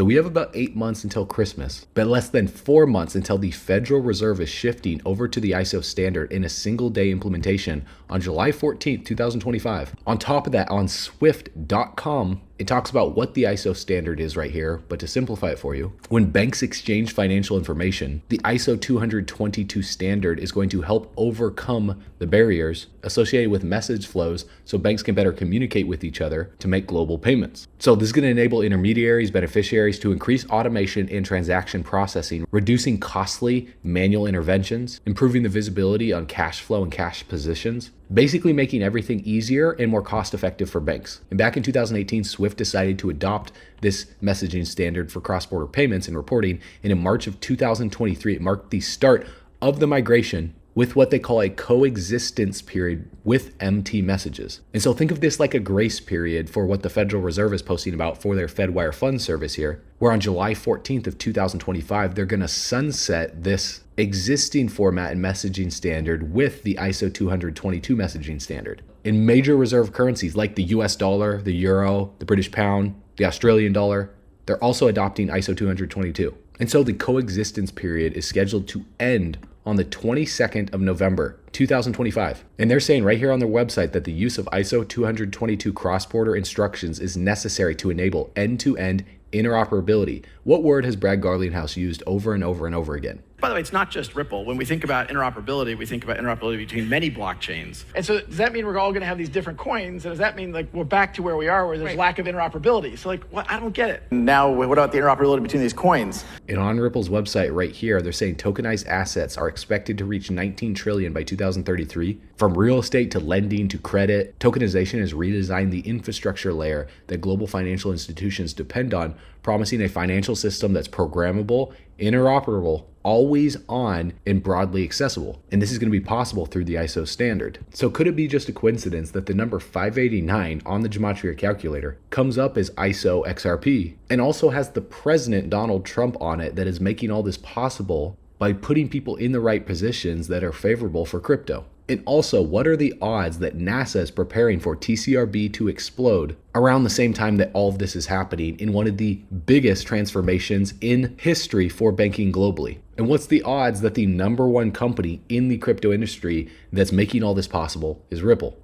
So we have about 8 months until Christmas, but less than 4 months until the Federal Reserve is shifting over to the ISO standard in a single day implementation on July 14th, 2025. On top of that, on swift.com, it talks about what the ISO standard is right here, but to simplify it for you, when banks exchange financial information, the ISO 20022 standard is going to help overcome the barriers associated with message flows so banks can better communicate with each other to make global payments. So this is going to enable intermediaries, beneficiaries to increase automation in transaction processing, reducing costly manual interventions, improving the visibility on cash flow and cash positions, basically making everything easier and more cost-effective for banks. And back in 2018, Swift decided to adopt this messaging standard for cross-border payments and reporting, and in March of 2023, it marked the start of the migration with what they call a coexistence period with MT messages. And so think of this like a grace period for what the Federal Reserve is posting about for their Fedwire fund service here, where on July 14th of 2025, they're gonna sunset this existing format and messaging standard with the ISO 20022 messaging standard. In major reserve currencies like the US dollar, the euro, the British pound, the Australian dollar, they're also adopting ISO 20022. And so the coexistence period is scheduled to end on the 22nd of November, 2025. And they're saying right here on their website that the use of ISO 222 cross-border instructions is necessary to enable end-to-end interoperability. What word has Brad Garlinghouse used over and over and over again? By the way, it's not just Ripple. When we think about interoperability, we think about interoperability between many blockchains. And so does that mean we're all going to have these different coins? And does that mean like we're back to where we are, where there's lack of interoperability? So like, what? I don't get it. Now, what about the interoperability between these coins? And on Ripple's website right here, they're saying tokenized assets are expected to reach 19 trillion by 2033. From real estate to lending to credit, tokenization has redesigned the infrastructure layer that global financial institutions depend on, promising a financial system that's programmable, interoperable, always on, and broadly accessible. And this is going to be possible through the ISO standard. So could it be just a coincidence that the number 589 on the Gematria calculator comes up as ISO XRP and also has the President Donald Trump on it that is making all this possible by putting people in the right positions that are favorable for crypto? And also, what are the odds that NASA is preparing for TCRB to explode around the same time that all of this is happening in one of the biggest transformations in history for banking globally? And what's the odds that the #1 company in the crypto industry that's making all this possible is Ripple?